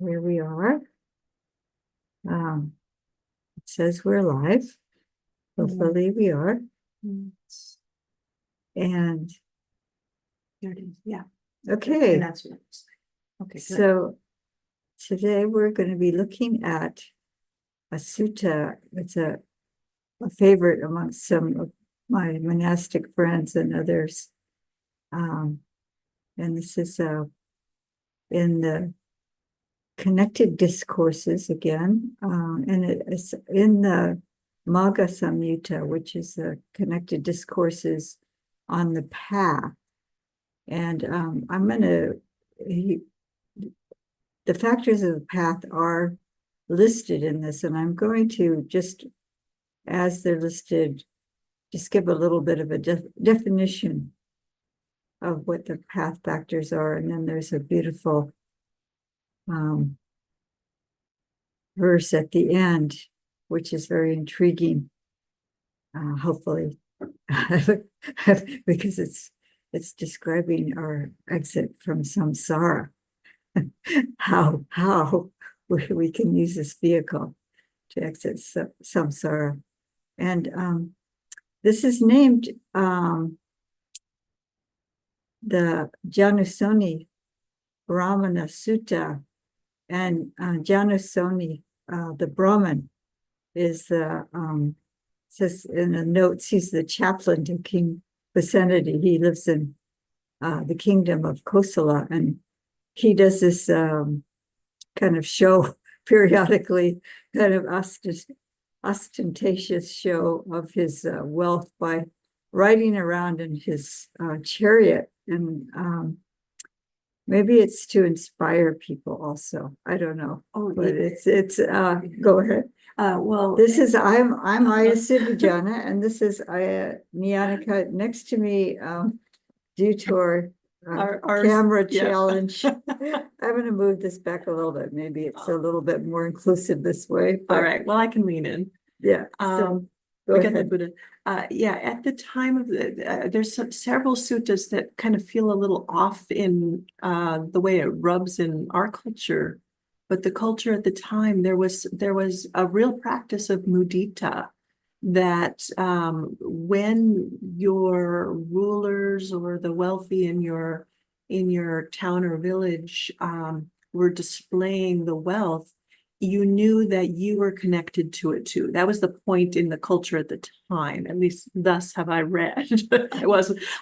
Here we are. It says we're live. Hopefully we are. And There it is. Yeah. okay, And that's what it looks like. Okay, good. so today we're going to be looking at a sutta. It's a favorite amongst some of my monastic friends and others. And this is in the Connected Discourses again, and it's in the Magga Samyutta, which is the Connected Discourses on the Path. And I'm going to, the factors of the path are listed in this, and I'm going to just, as they're listed, just give a little bit of a definition of what the path factors are. And then there's a beautiful verse at the end, which is very intriguing, hopefully, because it's describing our exit from samsara, how we can use this vehicle to exit samsara. And this is named the Janusoni Brahmana Sutta. And Janusoni, the Brahmin, is the says in the notes, he's the chaplain to King Vicinity. He lives in the kingdom of Kosala, and he does this kind of show periodically, kind of ostentatious show of his wealth by riding around in his chariot. And maybe it's to inspire people also. I don't know. Oh, but it's go ahead. Well, This is I'm Aya Siddhijana, and this is Aya Nyanika. Next to me, due to our camera challenge, I'm going to move this back a little bit. Maybe it's a little bit more inclusive this way. But, all right. Well, I can lean in. Yeah. So go ahead. Buddha. Yeah, at the time of there's several suttas that kind of feel a little off in the way it rubs in our culture, but the culture at the time there was a real practice of mudita, that when your rulers or the wealthy in your town or village were displaying the wealth, you knew that you were connected to it too. That was the point in the culture at the time. At least thus have I read.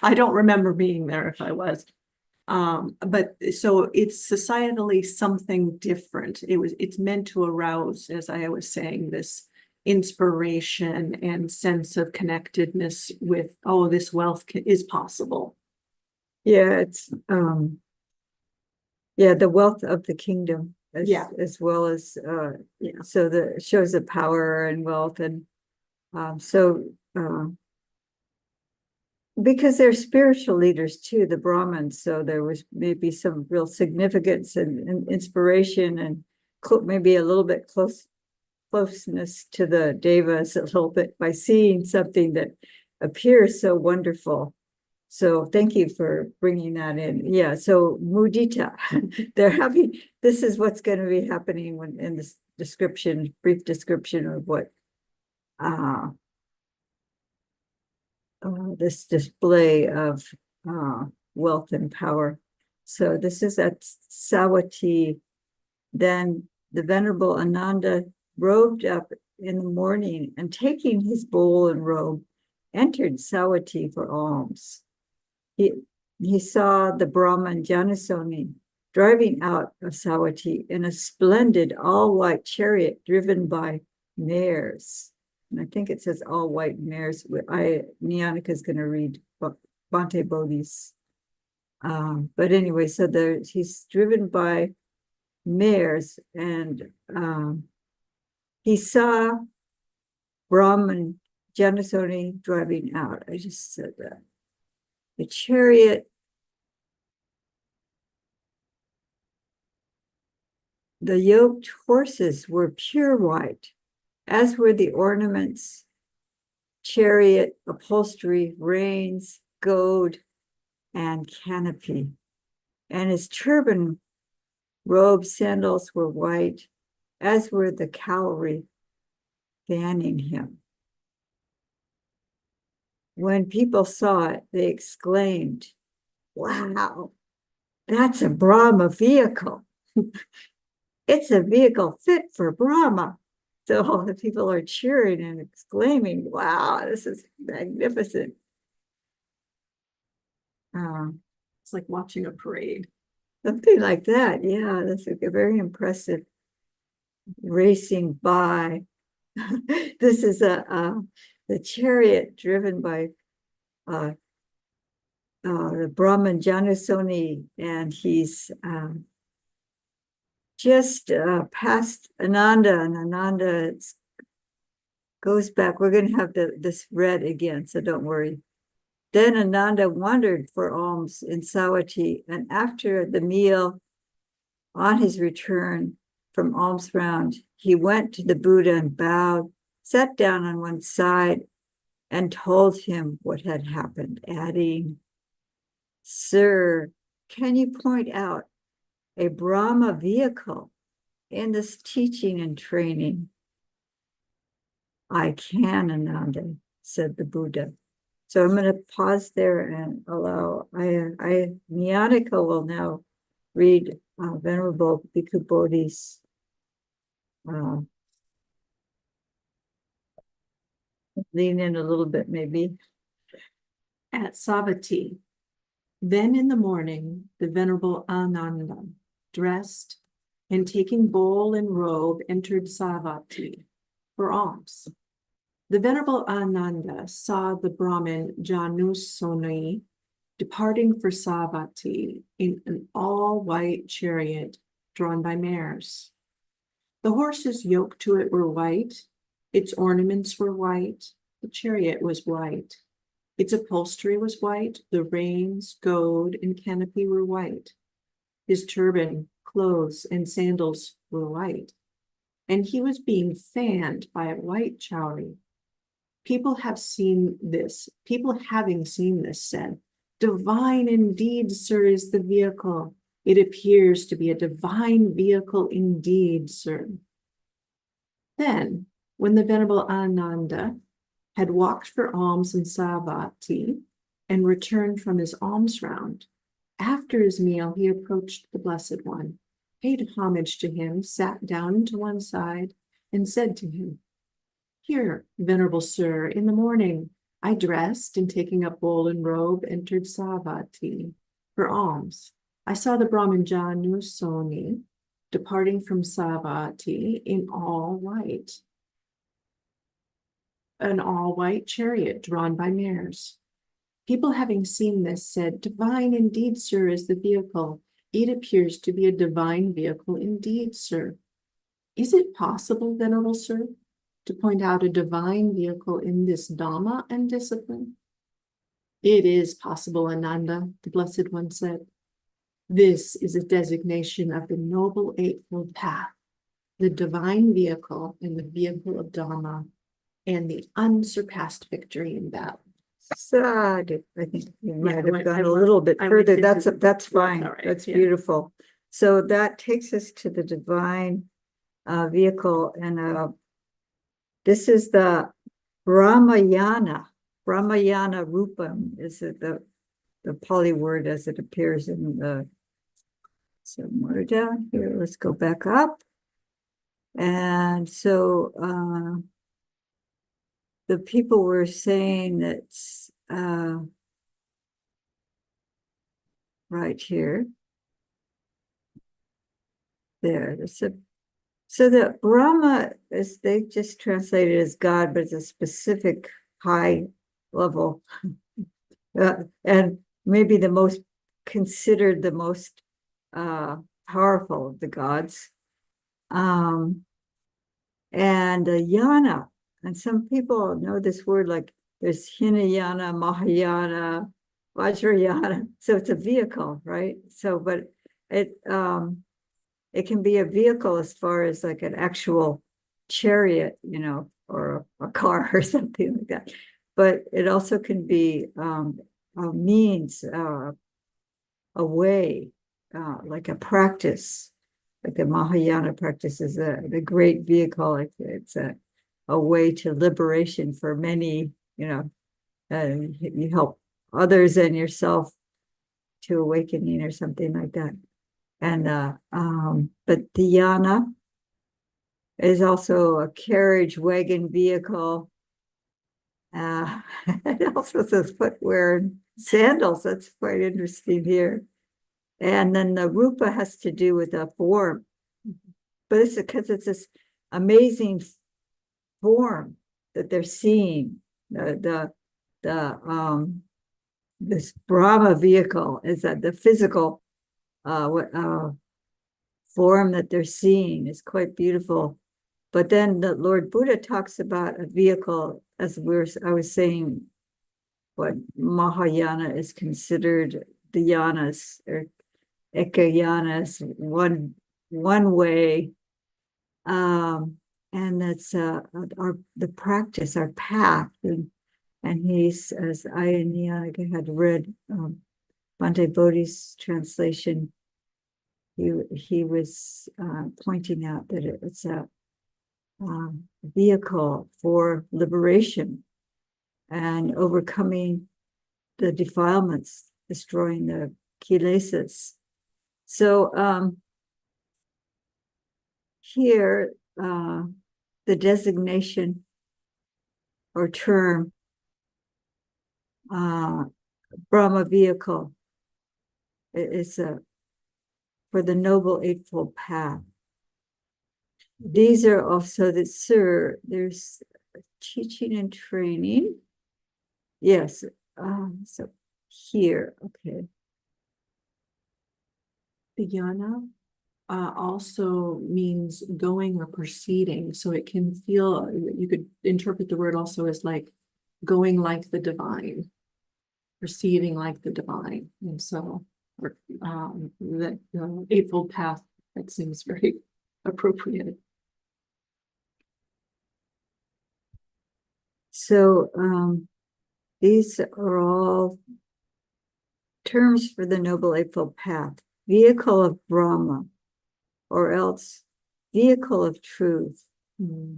I don't remember being there if I was. But so it's societally something different. It's meant to arouse, as I was saying, this inspiration and sense of connectedness with, oh, this wealth is possible. Yeah, it's the wealth of the kingdom. As well as so the shows of power and wealth, and because they're spiritual leaders too, the Brahmins, so there was maybe some real significance and inspiration, and maybe a little bit closeness to the devas a little bit by seeing something that appears so wonderful. So thank you for bringing that in. Yeah, so mudita, this is what's going to be happening when in this brief description of what this display of wealth and power. So this is at Sawati. Then the Venerable Ananda robed up in the morning, and taking his bowl and robe, entered Sawati for alms. He saw the Brahman Janusoni driving out of Sawati in a splendid all-white chariot driven by mares. And I think it says all-white mares. Nyanika is going to read Bhante Bodhi's. But anyway, so he's driven by mares, and he saw Brahman Janusoni driving out. I just said that. The chariot, the yoked horses were pure white, as were the ornaments, chariot, upholstery, reins, goad, and canopy. And his turban robes, sandals were white, as were the cavalry fanning him. When people saw it, they exclaimed, "Wow, that's a Brahma vehicle. It's a vehicle fit for Brahma." So all the people are cheering and exclaiming, "Wow, this is magnificent." It's like watching a parade. Something like that. Yeah, that's a very impressive racing by. This is the chariot driven by the Brahmin Janusoni, and he's just past Ananda, and Ananda goes back. We're going to have this read again, so don't worry. Then Ananda wandered for alms in Sawati, and after the meal, on his return from alms round, he went to the Buddha and bowed, sat down on one side, and told him what had happened, adding, "Sir, can you point out a Brahma vehicle in this teaching and training?" "I can, Ananda," said the Buddha. So I'm going to pause there and allow, Nyanika will now read Venerable Bhikkhu Bodhi's lean in a little bit, maybe. At Savatthi, then in the morning, the Venerable Ananda, dressed and taking bowl and robe, entered Savatthi for alms. The Venerable Ananda saw the Brahmin Janusoni departing for Savatthi in an all-white chariot drawn by mares. The horses yoked to it were white, its ornaments were white, the chariot was white, its upholstery was white, the reins, goad, and canopy were white. His turban, clothes, and sandals were white, and he was being fanned by a white chowry. People having seen this said, "Divine indeed, sir, is the vehicle. It appears to be a divine vehicle indeed, sir." Then, when the Venerable Ananda had walked for alms in Savatthi and returned from his alms round, after his meal he approached the Blessed One, paid homage to him, sat down to one side, and said to him, "Here, venerable sir, in the morning I dressed and taking up bowl and robe entered Savatthi for alms. I saw the Brahmin Janusoni departing from Savatthi in all white, an all-white chariot drawn by mares. People having seen this said, 'Divine indeed, sir, is the vehicle. It appears to be a divine vehicle indeed, sir.' Is it possible, venerable sir, to point out a divine vehicle in this Dhamma and discipline?" "It is possible, Ananda," the Blessed One said. "This is a designation of the Noble Eightfold Path, the divine vehicle and the vehicle of Dhamma, and the unsurpassed victory in battle." Sadhu. I think you might have went- gone I a went- little bit I went further. into- That's fine. all right, That's yeah. beautiful. So that takes us to the divine vehicle, and this is the Brahmayana. Brahmayana Rupam is the Pali word as it appears in the somewhere down here. Let's go back up. And so the people were saying that right here. There. So the Brahma is, they just translated as God, but it's a specific high level. And maybe considered the most powerful of the gods. And Yana, and some people know this word, like there's Hinayana, Mahayana, Vajrayana. So it's a vehicle, right? So, but it can be a vehicle as far as like an actual chariot, or a car or something like that. But it also can be a means, a way, like a practice. like the Mahayana practice is the great vehicle. It's a way to liberation for many, you help others and yourself to awakening or something like that. And but dhyana is also a carriage wagon vehicle. It also says footwear and sandals. That's quite interesting here. And then the rupa has to do with a form, but it's because it's this amazing form that they're seeing. This Brahma vehicle is that the physical form that they're seeing is quite beautiful. But then the Lord Buddha talks about a vehicle, as I was saying, what Mahayana is considered the yanas or ekayanas, one way. And that's the practice, our path. And he's, as I and Yannick had read Bhante Bodhi's translation, he was pointing out that it's a vehicle for liberation and overcoming the defilements, destroying the kilesas. So here, the designation or term Brahma vehicle is for the Noble Eightfold Path. These are also there's teaching and training. Yes, so here, okay. Dhyana also means going or proceeding. So it can feel, you could interpret the word also as like going like the divine, proceeding like the divine. And so the Eightfold Path, that seems very appropriate. So these are all terms for the Noble Eightfold Path. Vehicle of Brahma, or else vehicle of truth,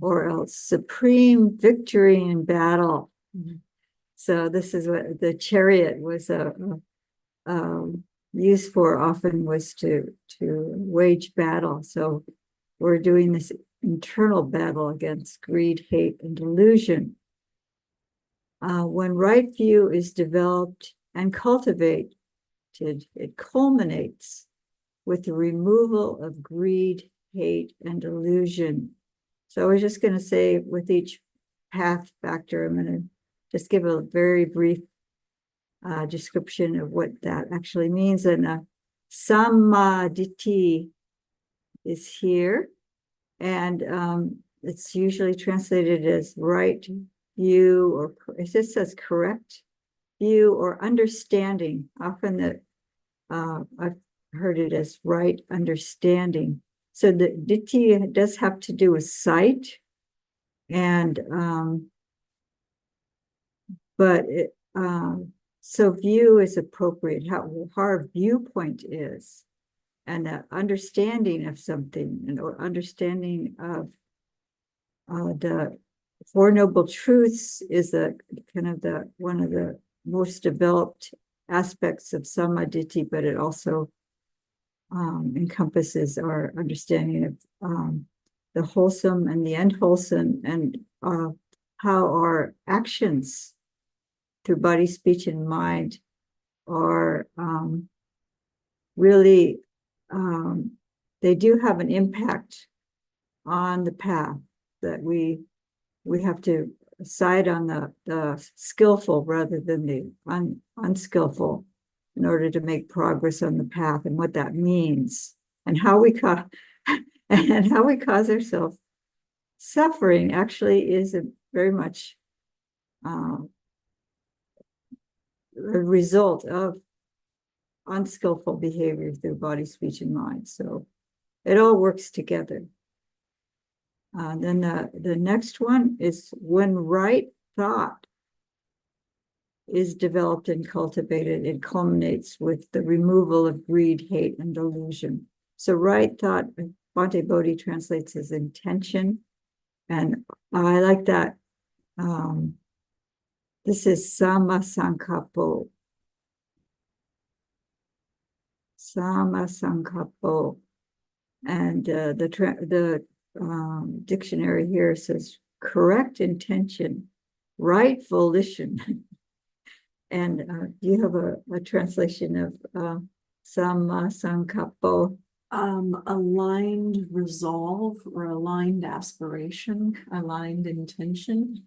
or else supreme victory in battle. So this is what the chariot was used for often, was to wage battle. So we're doing this internal battle against greed, hate, and delusion. When right view is developed and cultivated, it culminates with the removal of greed, hate, and delusion. So we're just going to say with each path factor, I'm going to just give a very brief description of what that actually means. And samadhi is here, and it's usually translated as right view, or it just says correct view or understanding. Often I've heard it as right understanding. So the ditthi does have to do with sight, and but so view is appropriate, how our viewpoint is, and the understanding of something, or understanding of the Four Noble Truths is a kind of one of the most developed aspects of samadhi, but it also encompasses our understanding of the wholesome and the unwholesome, and how our actions through body, speech, and mind are really, they do have an impact on the path, that we have to side on the skillful rather than the unskillful in order to make progress on the path, and what that means, and how we cause ourselves suffering actually is very much a result of unskillful behavior through body, speech, and mind. So it all works together. Then the next one is when right thought is developed and cultivated, it culminates with the removal of greed, hate, and delusion. So right thought, Bhante Bodhi translates as intention. And I like that. This is Sama Sankapo. Sama Sankapo. And the dictionary here says correct intention, right volition. And do you have a translation of Sama Sankapo? Aligned resolve or aligned aspiration, aligned intention.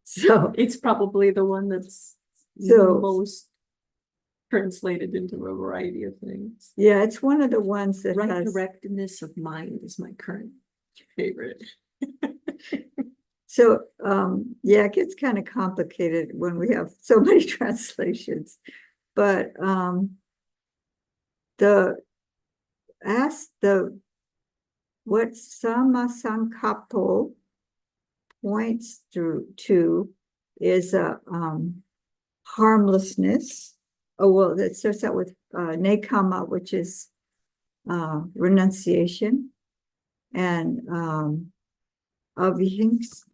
So It's probably the one that's So- most translated into a variety of things. yeah, it's one of the ones that Right has. correctness of mind is my current favorite. So, yeah, it gets kind of complicated when we have so many translations, but, what Sama Sankapo points to is harmlessness. Oh, well, it starts out with, nekama, which is, renunciation, and, avihingsa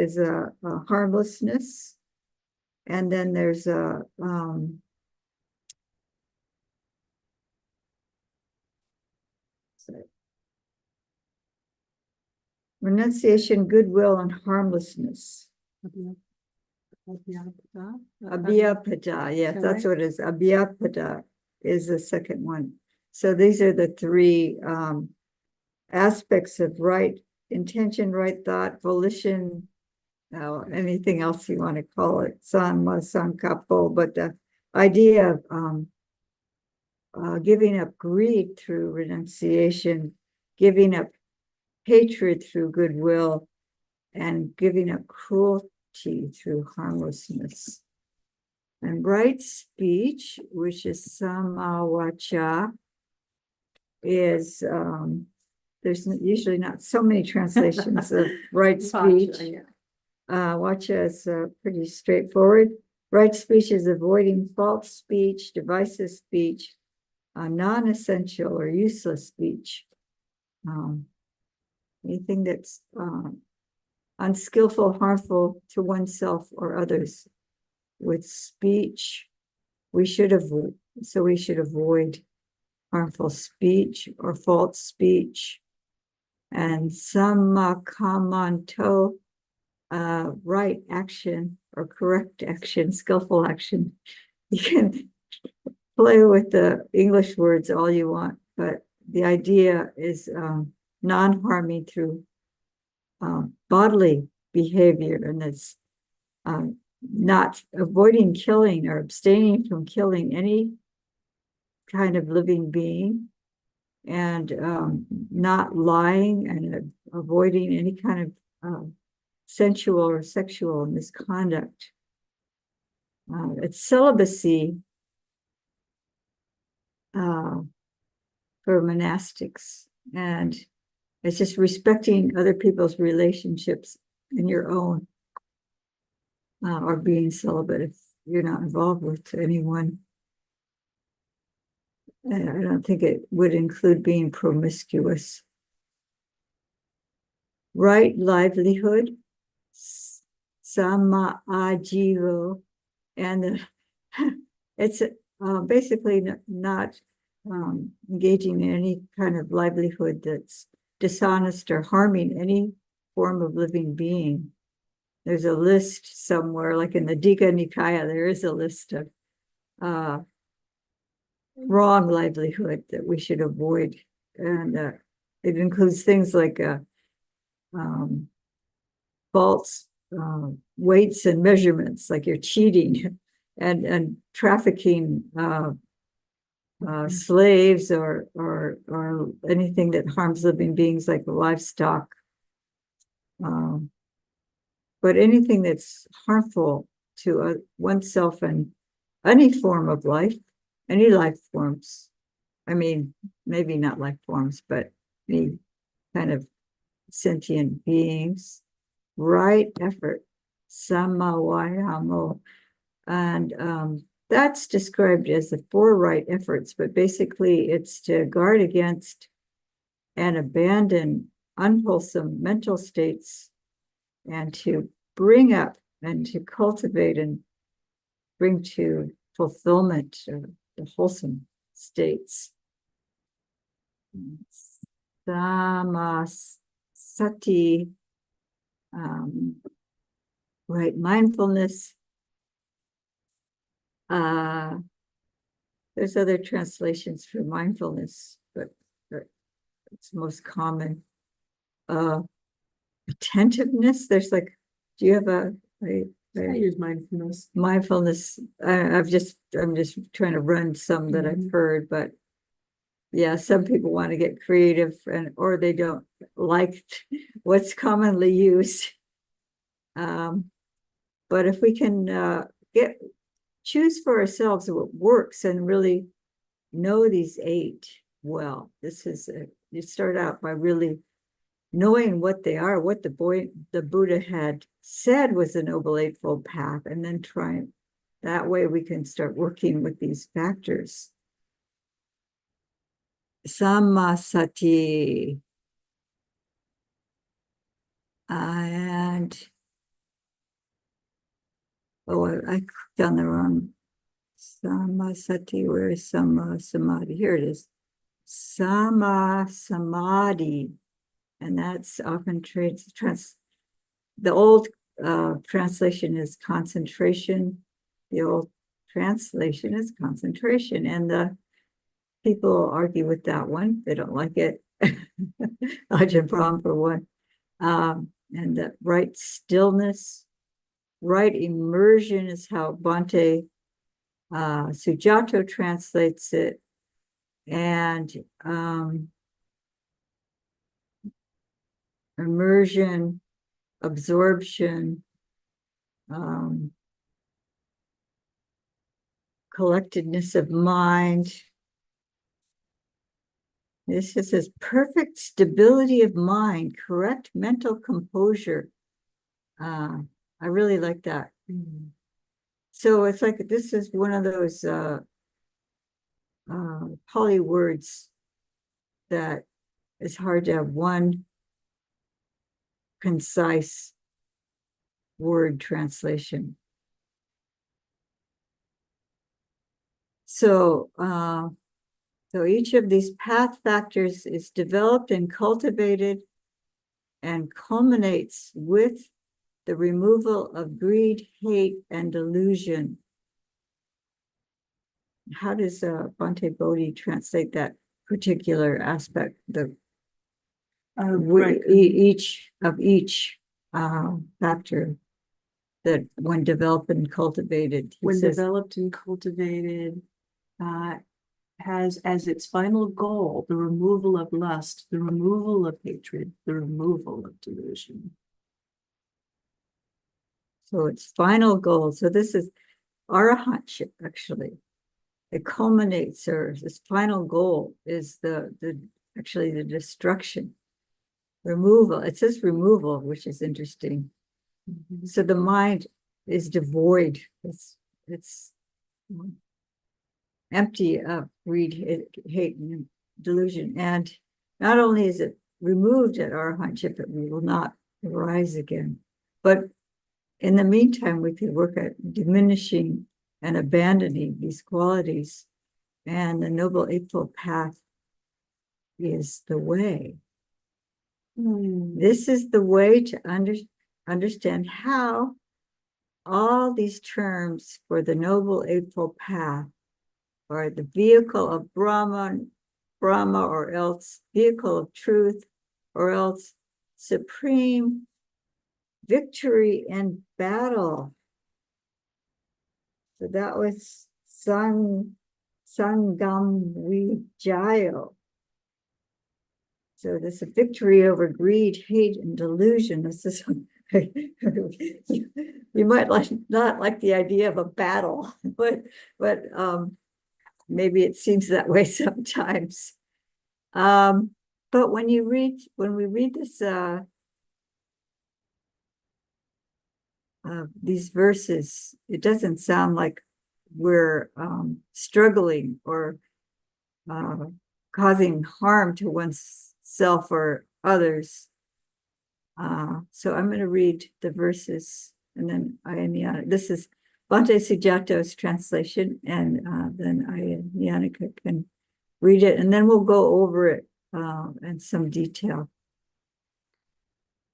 is a harmlessness. And then there's a renunciation, goodwill, and harmlessness. Abhyapada, yes, that's what it is. Abhyapada is the second one. So these are the three aspects of right intention, right thought, volition, anything else you want to call it, Sama Sankapo, but the idea of giving up greed through renunciation, giving up hatred through goodwill, and giving up cruelty through harmlessness. And right speech, which is Samawacha, is there's usually not so many translations of right speech. Wacha is pretty straightforward. Right speech is avoiding false speech, divisive speech, non-essential or useless speech. Anything that's unskillful, harmful to oneself or others. With speech, we should avoid. So we should avoid harmful speech or false speech. And samakamanto, right action or correct action, skillful action. You can play with the English words all you want, but the idea is non-harming through bodily behavior, and it's not avoiding killing or abstaining from killing any kind of living being, and not lying, and avoiding any kind of sensual or sexual misconduct. It's celibacy for monastics, and it's just respecting other people's relationships and your own, or being celibate if you're not involved with anyone. I don't think it would include being promiscuous. Right livelihood, sama ajivo, and it's basically not engaging in any kind of livelihood that's dishonest or harming any form of living being. There's a list somewhere, like in the Digha Nikaya, there is a list of wrong livelihood that we should avoid. And it includes things like false weights and measurements, like you're cheating, and trafficking slaves or anything that harms living beings like livestock. But anything that's harmful to oneself and any form of life, any life forms. I mean, maybe not life forms, but any kind of sentient beings. Right effort, samawayamo, and that's described as the four right efforts, but basically it's to guard against and abandon unwholesome mental states and to bring up and to cultivate and bring to fulfillment the wholesome states. Samasati, right mindfulness. There's other translations for mindfulness, but it's most common. Attentiveness. There's like, do you have I use mindfulness. Mindfulness. I'm just trying to run some that I've heard, but yeah, some people want to get creative or they don't like what's commonly used. But if we can choose for ourselves what works and really know these eight well, you start out by really knowing what they are, what the Buddha had said was the Noble Eightfold Path, and then trying that way we can start working with these factors. Samasati. And I clicked on the wrong Samasati. Where is Samadhi? Here it is. Sama Samadhi. And that's often the old translation is concentration. The old translation is concentration. And the people argue with that one. They don't like it. Ajahn Brahm for one. And the right stillness, right immersion is how Bhante Sujato translates it. And immersion, absorption, collectedness of mind. This says perfect stability of mind, correct mental composure. I really like that. So it's like this is one of those Pali words that is hard to have one concise word translation. So each of these path factors is developed and cultivated and culminates with the removal of greed, hate, and delusion. How does Bhante Bodhi translate that particular aspect? Each factor that when developed and cultivated. Developed and cultivated, has as its final goal the removal of lust, the removal of hatred, the removal of delusion. So its final goal. So this is arahantship, actually. It culminates, or this final goal is actually the destruction, removal. It says removal, which is interesting. So the mind is devoid. It's empty of greed, hate, and delusion. And not only is it removed at arahantship, it will not arise again. But in the meantime, we could work at diminishing and abandoning these qualities. And the Noble Eightfold Path is the way. This is the way to understand how all these terms for the Noble Eightfold Path are the vehicle of Brahma, or else vehicle of truth, or else supreme victory in battle. So that was Sangam Vijayo. So this is a victory over greed, hate, and delusion. This is you might not like the idea of a battle, but maybe it seems that way sometimes. But when we read this these verses, it doesn't sound like we're struggling or causing harm to oneself or others. So I'm going to read the verses, and then Ayana. This is Bhante Sujato's translation, and then Ayana can read it, and then we'll go over it in some detail.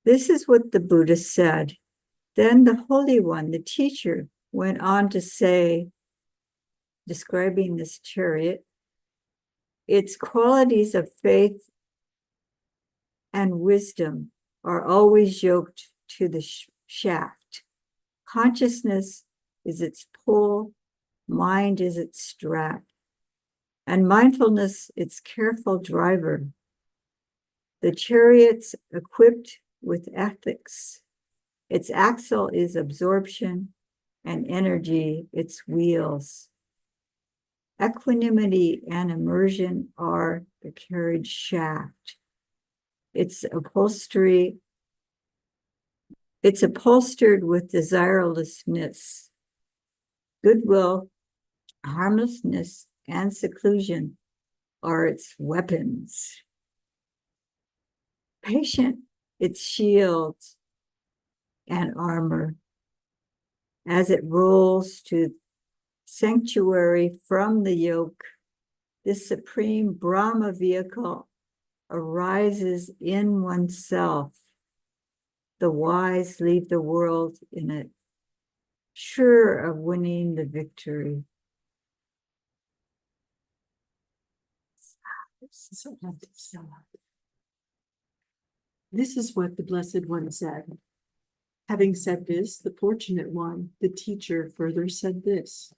This is what the Buddha said. Then the Holy One, the teacher, went on to say, describing this chariot, its qualities of faith and wisdom are always yoked to the shaft. Consciousness is its pull, mind is its strap, and mindfulness its careful driver. The chariot's equipped with ethics. Its axle is absorption, and energy its wheels. Equanimity and immersion are the carriage shaft. It's upholstered with desirelessness. Goodwill, harmlessness, and seclusion are its weapons. Patient, its shield and armor. As it rolls to sanctuary from the yoke, this supreme Brahma vehicle arises in oneself. The wise leave the world in it, sure of winning the victory. This is what the Blessed One said. Having said this, the Fortunate One, the teacher, further said this.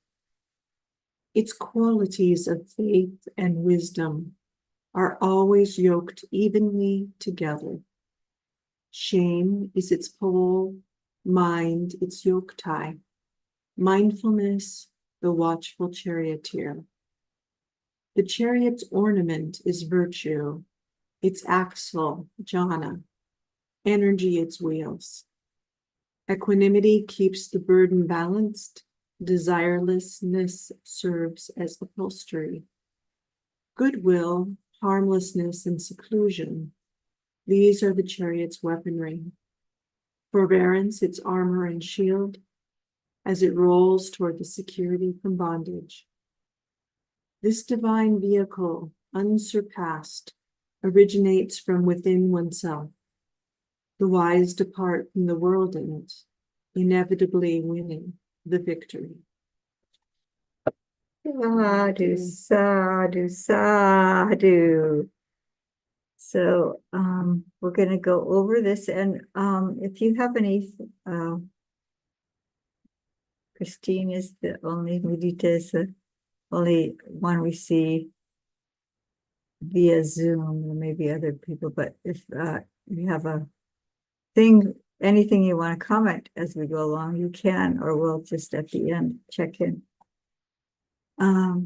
Its qualities of faith and wisdom are always yoked evenly together. Shame is its pole, mind its yoke tie, mindfulness the watchful charioteer. The chariot's ornament is virtue, its axle, jhana, energy its wheels. Equanimity keeps the burden balanced, desirelessness serves as upholstery. Goodwill, harmlessness, and seclusion, these are the chariot's weaponry. Forbearance, its armor and shield, as it rolls toward the security from bondage. This divine vehicle, unsurpassed, originates from within oneself. The wise depart from the world in it, inevitably winning the victory. Sadhu, sadhu, sadhu. So we're going to go over this, and if you have any, Christine is the only, Mudita is the only one we see via Zoom, or maybe other people, but if you have anything you want to comment as we go along, you can, or we'll just at the end check in.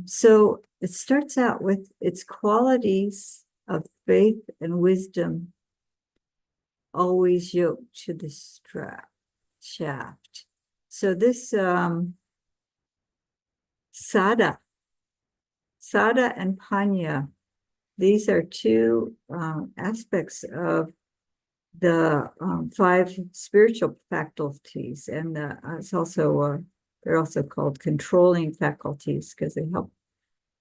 So it starts out with its qualities of faith and wisdom always yoked to the shaft. So this sada and panya, these are two aspects of the 5 spiritual faculties, and it's also they're also called controlling faculties because they help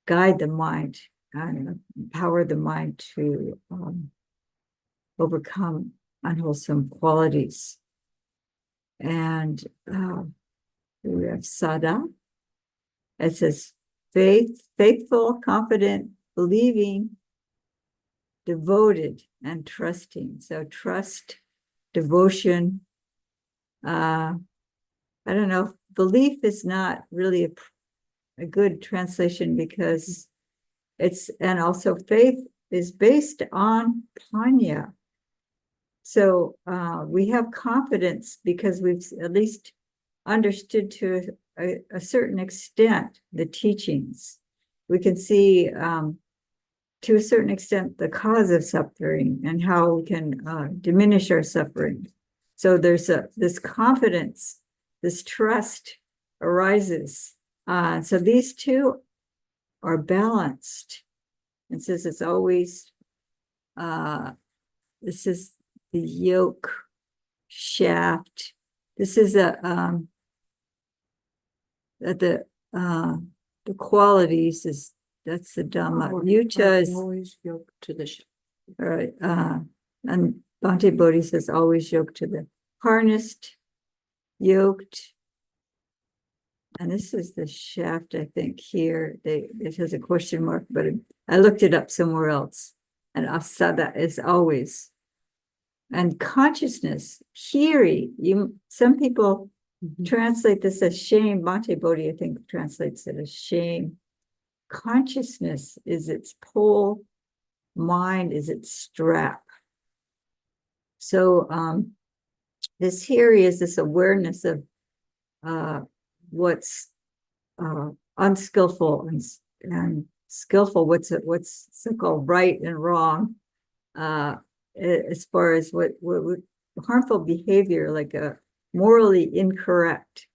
guide the mind and empower the mind to overcome unwholesome qualities. And we have sada. It says faithful, confident, believing, devoted, and trusting. So trust, devotion. I don't know. Belief is not really a good translation because and also faith is based on panya. So we have confidence because we've at least understood to a certain extent the teachings. We can see to a certain extent the cause of suffering and how we can diminish our suffering. So there's this confidence, this trust arises So these two are balanced. It says it's always, this is the yoke shaft. This is the qualities is, that's the Dhamma. Yuta is always yoked to the ship. right, and Bhante Bodhi says always yoked to the harnessed, yoked. And this is the shaft, I think, here. It has a question mark, but I looked it up somewhere else. And asada is always. And consciousness, hiri, some people translate this as shame. Bhante Bodhi, I think, translates it as shame. Consciousness is its pole, mind is its strap. So this hiri is this awareness of what's unskillful and skillful, what's so-called right and wrong, as far as what harmful behavior, like a morally incorrect.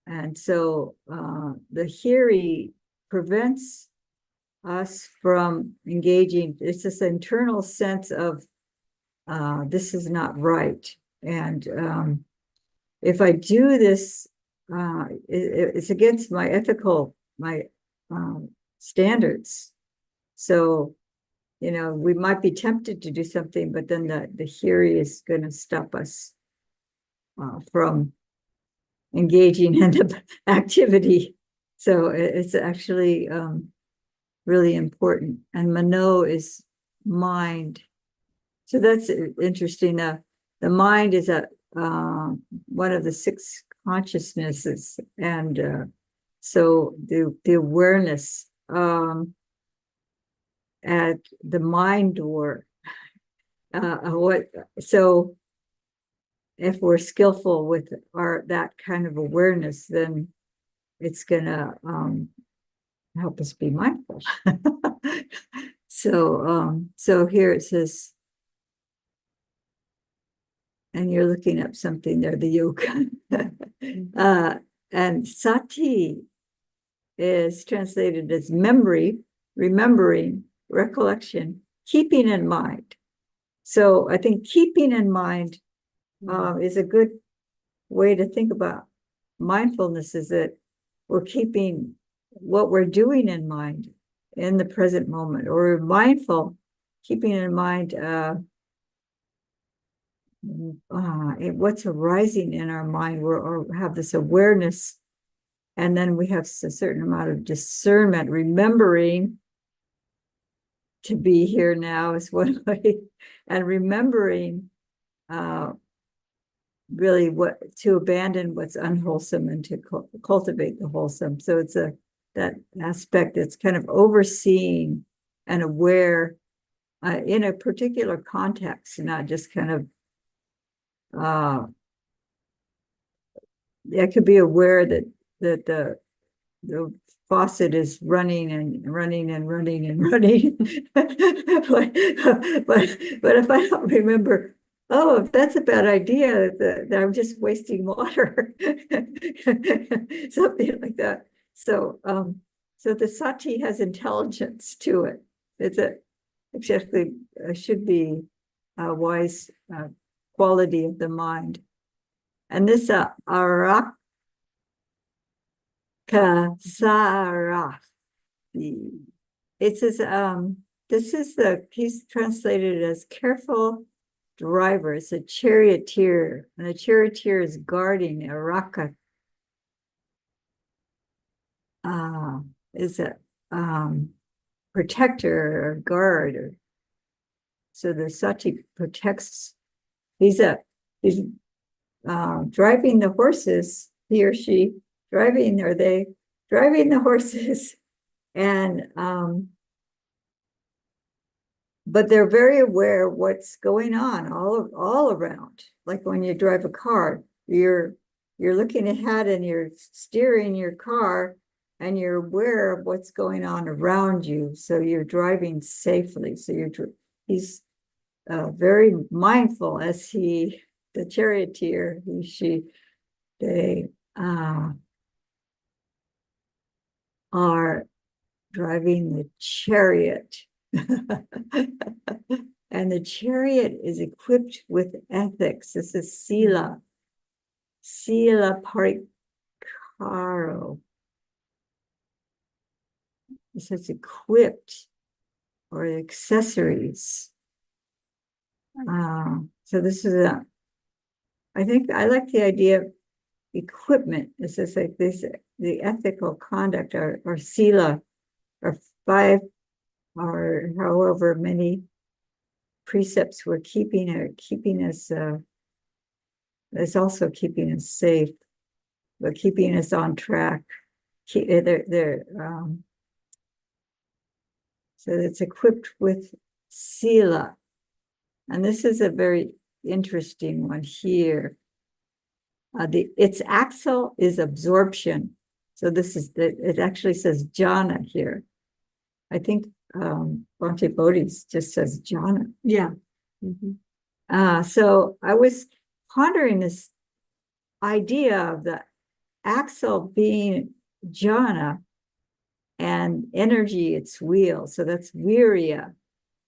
And so the hiri prevents us from engaging. It's this internal sense of this is not right. And if I do this, it's against my ethical, my standards. So, we might be tempted to do something, but then the hiri is going to stop us from engaging in the activity. So it's actually really important. And mano is mind. So that's interesting. The mind is one of the six consciousnesses, and so the awareness at the mind door. So if we're skillful with that kind of awareness, then it's gonna help us be mindful. So here it says, and you're looking up something there, the yoga. And sati is translated as memory, remembering, recollection, keeping in mind. So I think keeping in mind is a good way to think about mindfulness, is that we're keeping what we're doing in mind in the present moment, or we're mindful, keeping in mind what's arising in our mind, or have this awareness, and then we have a certain amount of discernment, remembering to be here now is one way, and remembering really to abandon what's unwholesome and to cultivate the wholesome. So it's that aspect that's kind of overseeing and aware in a particular context, not just kind of it could be aware that the faucet is running and running and running and running. but if I don't remember, oh, if that's a bad idea, that I'm just wasting water, something like that. So the sati has intelligence to it. It's actually should be a wise quality of the mind. And this arakasara, it says this is he's translated as careful driver. It's a charioteer, and the charioteer is guarding araka. Is a protector or guard, so the sati protects. He's driving the horses, he or she driving, or they driving the horses, and but they're very aware of what's going on all around. Like when you drive a car, you're looking ahead and you're steering your car, and you're aware of what's going on around you, so you're driving safely. So he's very mindful as the charioteer, they are driving the chariot. And the chariot is equipped with ethics. This is Sila Parikaro. It says equipped or accessories. So this is I think I like the idea of equipment. It's just like this, the ethical conduct or Sila, or 5 or however many precepts we're keeping us it's also keeping us safe, but keeping us on track. So it's equipped with Sila. And this is a very interesting one here. Its axle is absorption. So this is it actually says jhana here. I think Bhante Bodhi's just says jhana. Yeah. So I was pondering this idea of the axle being jhana and energy, its wheel. So that's virya,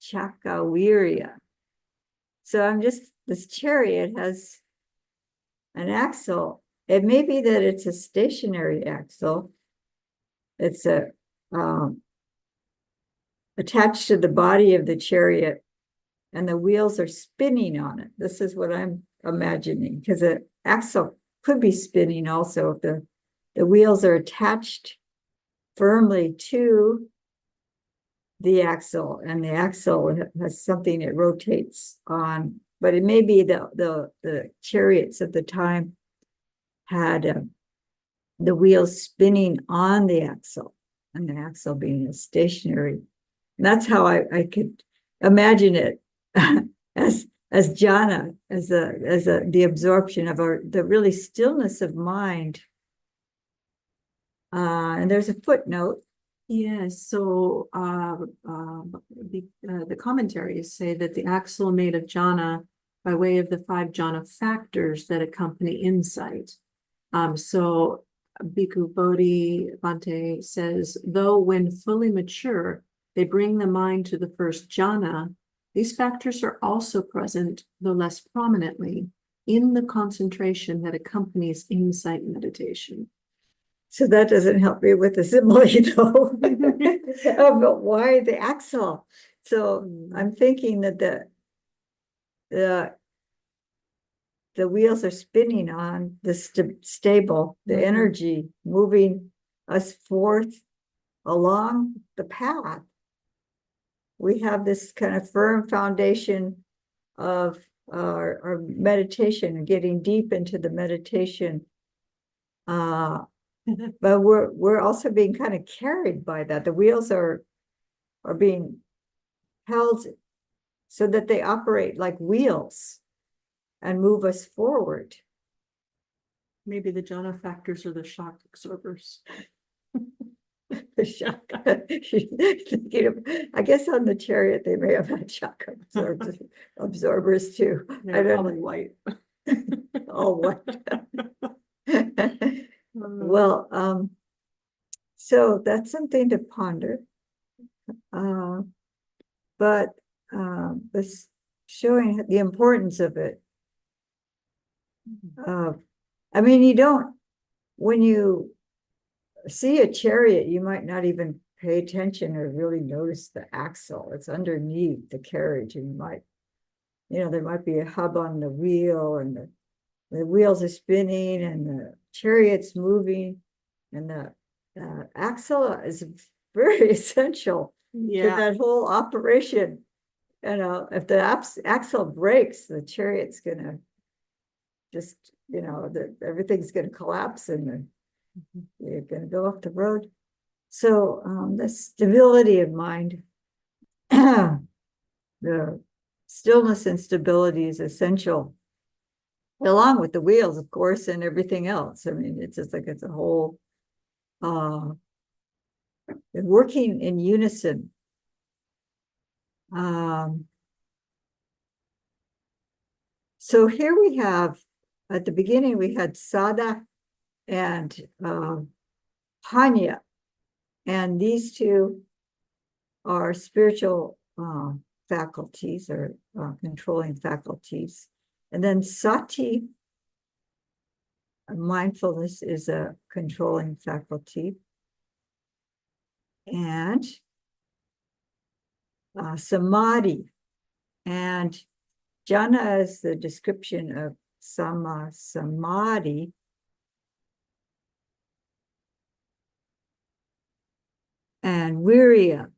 chaka virya. So this chariot has an axle. It may be that it's a stationary axle. It's attached to the body of the chariot, and the wheels are spinning on it. This is what I'm imagining, because the axle could be spinning also if the wheels are attached firmly to the axle, and the axle has something it rotates on. But it may be the chariots at the time had the wheels spinning on the axle, and the axle being a stationary. And that's how I could imagine it as jhana, as the absorption of the really stillness of mind. And there's a footnote. Yes, so the commentaries say that the axle made of jhana by way of the 5 jhana factors that accompany insight. So Bhikkhu Bodhi Bhante says, though when fully mature, they bring the mind to the first jhana, these factors are also present, though less prominently, in the concentration that accompanies insight meditation. So that doesn't help me with the simile, but why the axle? So I'm thinking that the wheels are spinning on the stable, the energy moving us forth along the path. We have this kind of firm foundation of our meditation and getting deep into the meditation. But we're also being kind of carried by that. The wheels are being held so that they operate like wheels and move us forward. Maybe the jhana factors are the shock absorbers. The shock. I guess on the chariot they may have had shock absorbers too. They're probably white. All white. Well, so that's something to ponder. But this showing the importance of it. I mean, when you see a chariot, you might not even pay attention or really notice the axle. It's underneath the carriage, and there might be a hub on the wheel, and the wheels are spinning, and the chariot's moving, and the axle is very essential to that whole operation. If the axle breaks, the chariot's gonna just, everything's gonna collapse, and you're gonna go off the road. So the stability of mind, the stillness and stability is essential, along with the wheels, of course, and everything else. I mean, it's just like it's a whole working in unison. So here we have, at the beginning, we had Sada and Panya. And these two are spiritual faculties or controlling faculties. And then sati, mindfulness, is a controlling faculty. And samadhi. And jhana is the description of samadhi. And virya,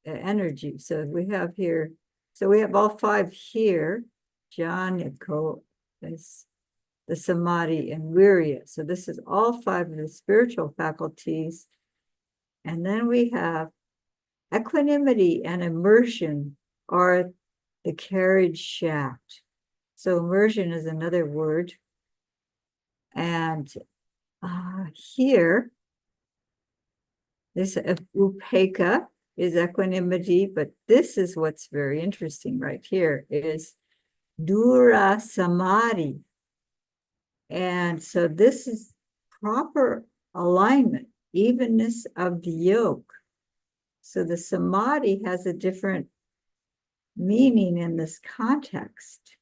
energy. So we have here, so we have all five here. Jnana is the samadhi and virya. So this is all five of the spiritual faculties. And then we have equanimity and immersion are the carriage shaft. So immersion is another word. And here, this upekkha is equanimity, but this is what's very interesting right here is dura samadhi. And so this is proper alignment, evenness of the yoke. So the samadhi has a different meaning in this context.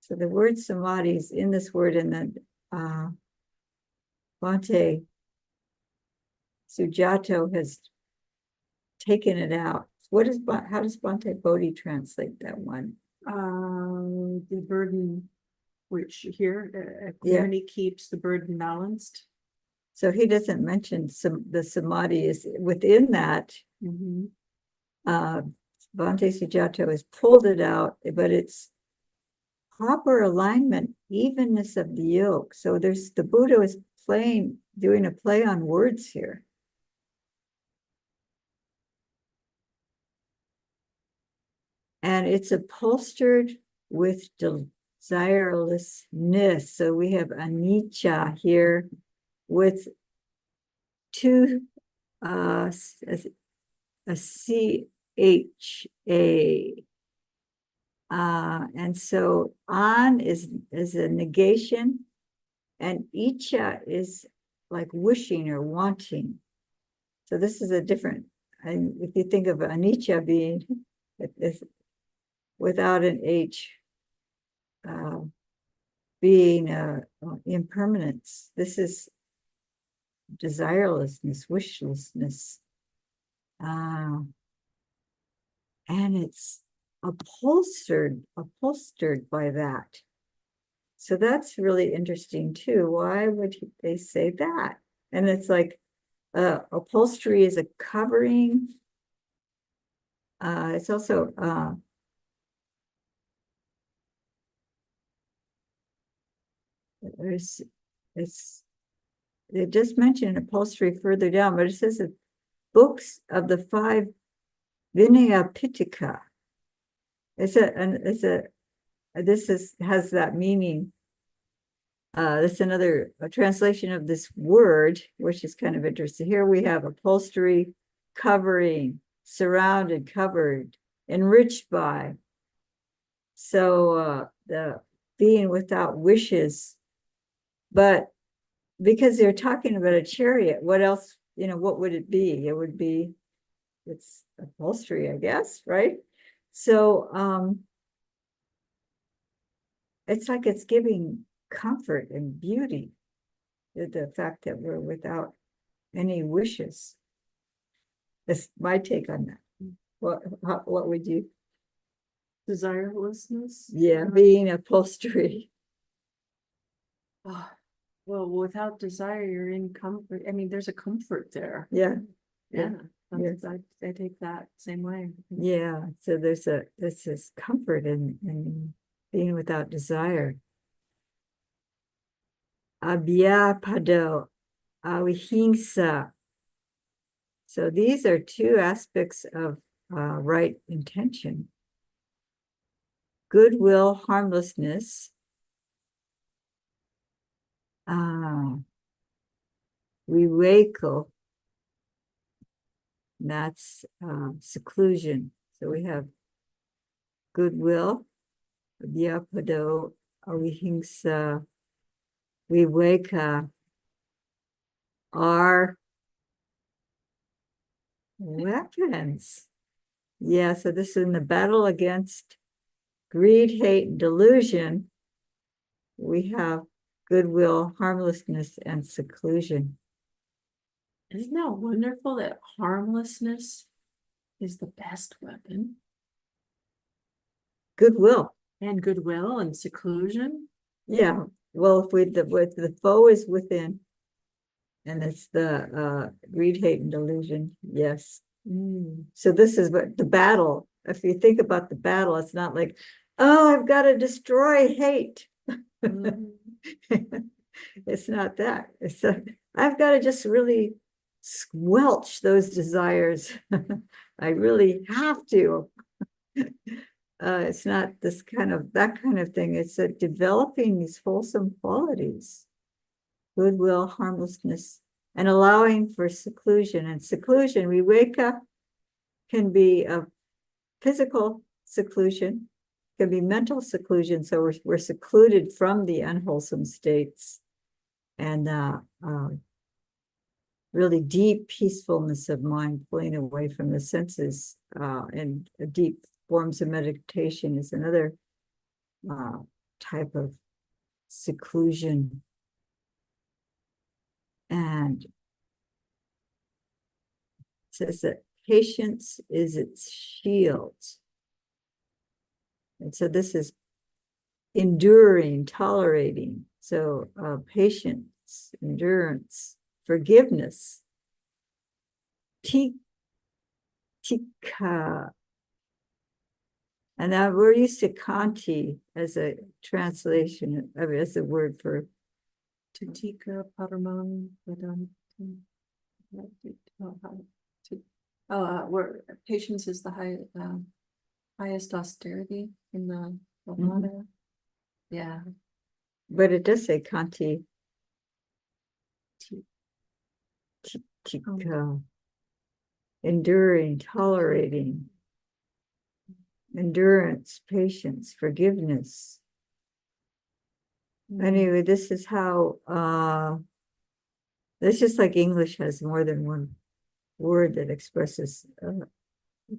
So the word samadhi is in this word, and then Bhante Sujato has taken it out. How does Bhante Bodhi translate that one? The burden, which here, equanimity keeps the burden balanced. So he doesn't mention the samadhi is within that. Bhante Sujato has pulled it out, but it's proper alignment, evenness of the yoke. So the Buddha is doing a play on words here. And it's upholstered with desirelessness. So we have anicca here with two, a CHA. And so an is a negation, and icha is like wishing or wanting. So this is a different, and if you think of anicca being without an H, being impermanence, this is desirelessness, wishlessness. And it's upholstered by that. So that's really interesting too. Why would they say that? And it's like upholstery is a covering. It's also they just mentioned upholstery further down, but it says that books of the five Vinaya Pitaka. Has that meaning. That's another translation of this word, which is kind of interesting. Here we have upholstery, covering, surrounded, covered, enriched by. So the being without wishes, but because they're talking about a chariot, what else, what would it be? It would be, it's upholstery, I guess, right? So it's like it's giving comfort and beauty, the fact that we're without any wishes. That's my take on that. What would you? Desirelessness? Yeah, being upholstery. Oh, well, without desire, you're in comfort. I mean, there's a comfort there. Yeah. Yeah. I take that same way. Yeah. So there's this comfort in being without desire. Abhyapado, avihingsa. So these are two aspects of right intention. Goodwill, harmlessness. Viveko, that's seclusion. So we have goodwill, abhyapado, avihingsa, viveka are Weapons. Yeah, so this is in the battle against greed, hate, and delusion. We have goodwill, harmlessness, and seclusion. Isn't that wonderful that harmlessness is the best weapon? Goodwill. And goodwill and seclusion? Yeah. Well, if the foe is within, and it's the greed, hate, and delusion. Yes. So this is what the battle. If you think about the battle, it's not like, oh, I've got to destroy hate. It's not that. It's I've got to just really squelch those desires. I really have to. It's not that kind of thing. It's developing these wholesome qualities, goodwill, harmlessness, and allowing for seclusion. And seclusion, we wake up, can be a physical seclusion, can be mental seclusion. So we're secluded from the unwholesome states, and really deep peacefulness of mind, pulling away from the senses, and deep forms of meditation is another type of seclusion. And it says that patience is its shield. And so this is enduring, tolerating. So patience, endurance, forgiveness. Tika. And we're used to Kanti as a translation, as a word for Titika Paramam Vedantam. Where patience is the highest austerity in the Vamana. Yeah. But it does say Kanti. Tika. Enduring, tolerating. Endurance, patience, forgiveness. Anyway, this is how it's just like English has more than one word that expresses a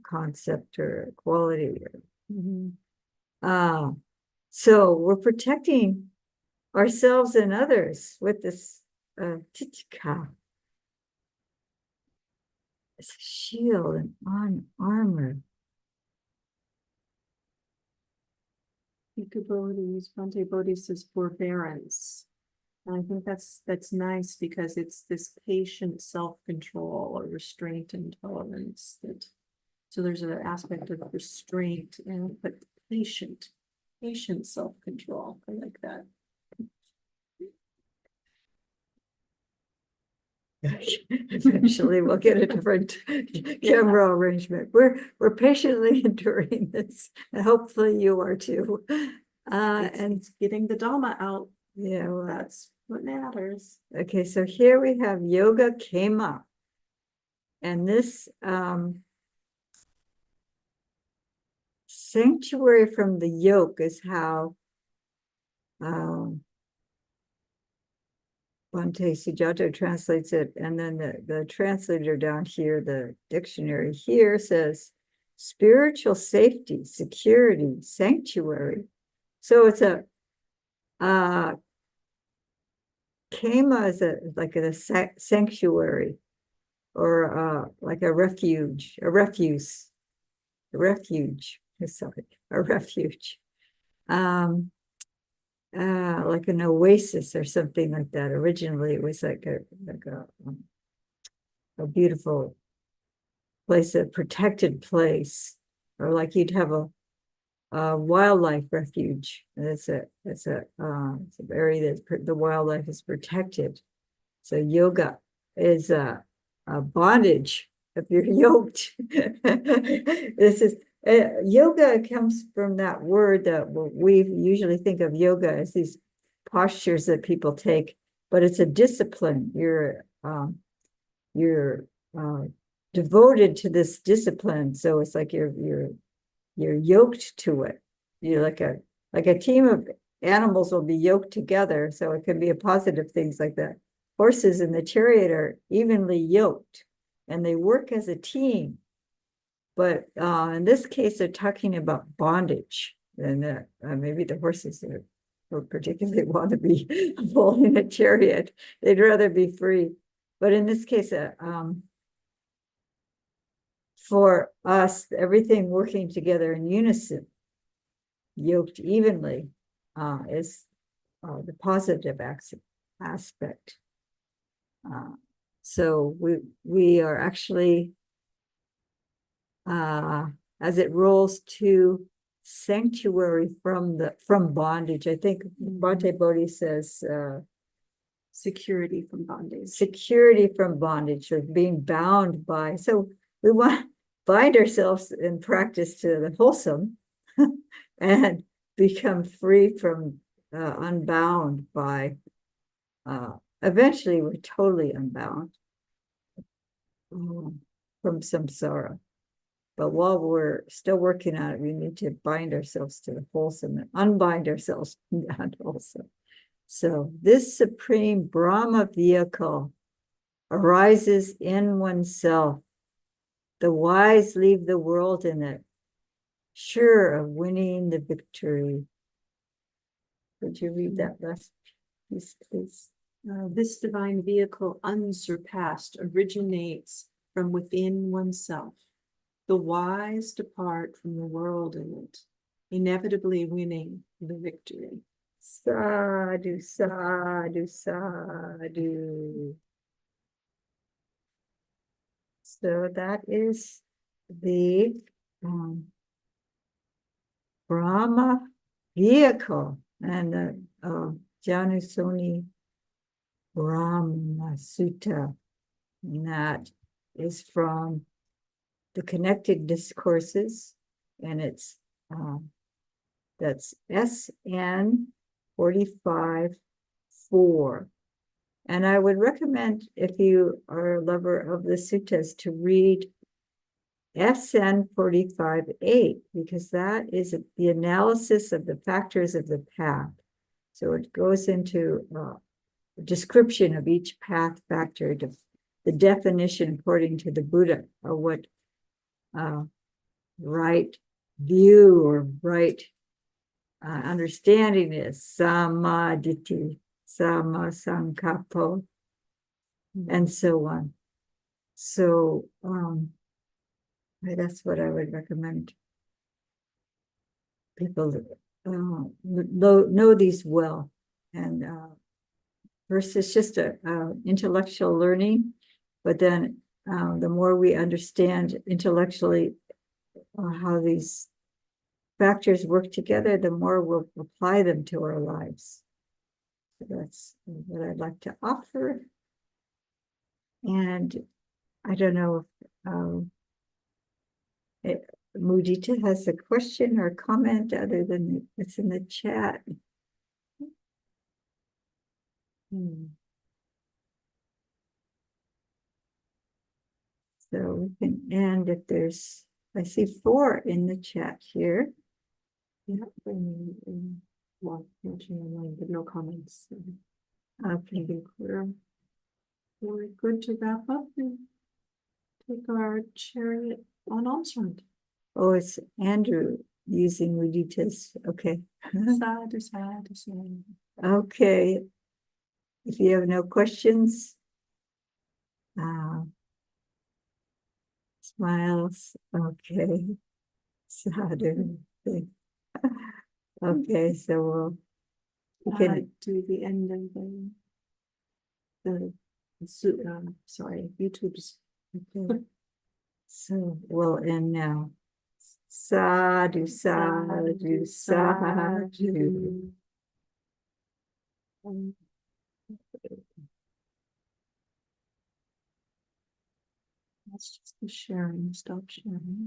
concept or a quality. So we're protecting ourselves and others with this titika. It's a shield and on armor. Bhante Bodhi says forbearance. And I think that's nice because it's this patient self-control or restraint and tolerance so there's an aspect of restraint but patient self-control. I like that. Eventually we'll get a different camera arrangement. We're patiently enduring this, and hopefully you are too. And it's getting the Dhamma out. Yeah, well, that's what matters. Okay, so here we have yoga came up, and this sanctuary from the yoke is how Bhante Sujato translates it, and then the translator down here, the dictionary here says spiritual safety, security, sanctuary. So it's a kema is like a sanctuary, or like a refuge, like an oasis or something like that. Originally, it was like a beautiful place, a protected place, or like you'd have a wildlife refuge. And it's an area that the wildlife is protected. So yoga is a bondage if you're yoked. This is yoga comes from that word that we usually think of yoga as these postures that people take, but it's a discipline. You're devoted to this discipline, so it's like you're yoked to it. You're like a team of animals will be yoked together, so it can be a positive things like that. Horses in the chariot are evenly yoked. and they work as a team. But in this case, they're talking about bondage, and maybe the horses don't particularly want to be pulled in a chariot. They'd rather be free. But in this case, for us, everything working together in unison, yoked evenly, is the positive aspect. So we are actually, as it rolls to sanctuary from bondage. I think Bhante Bodhi says Security from bondage. Security from bondage, or being bound by. So we want to bind ourselves in practice to the wholesome and become free from unbound by eventually we're totally unbound from samsara. But while we're still working on it, we need to bind ourselves to the wholesome and unbind ourselves from that also. So this supreme Brahma vehicle arises in oneself. The wise leave the world in it, sure of winning the victory. Would you read that last piece, please? This divine vehicle unsurpassed originates from within oneself. The wise depart from the world in it, inevitably winning the victory. Sadhu, sadhu, sadhu. So that is the Brahma vehicle, and the Janusoni Brahma Sutta, and that is from the Connected Discourses, and it's that's SN 45-4. And I would recommend, if you are a lover of the suttas, to read SN 45-8, because that is the analysis of the factors of the path. So it goes into a description of each path factor, the definition according to the Buddha of what right view or right understanding is. Samaditi, sama sankappo, and so on. So that's what I would recommend people know these well. And first, it's just a intellectual learning, but then the more we understand intellectually how these factors work together, the more we'll apply them to our lives. So that's what I'd like to offer. And I don't know if Mudita has a question or comment other than it's in the chat. So we can end if there's, I see 4 in the chat here. Yeah, well, but no comments. Okay. We're good to wrap up and take our chariot on alms round. Oh, it's Andrew using Mudita's. Okay. Sadhu, sadhu, sadhu. Okay. If you have no questions, smiles. Okay. Sadhu. Okay, so we can do the end of the sorry, YouTube's. Okay. So we'll end now. Sadhu, sadhu, sadhu. That's just the sharing. Stop sharing.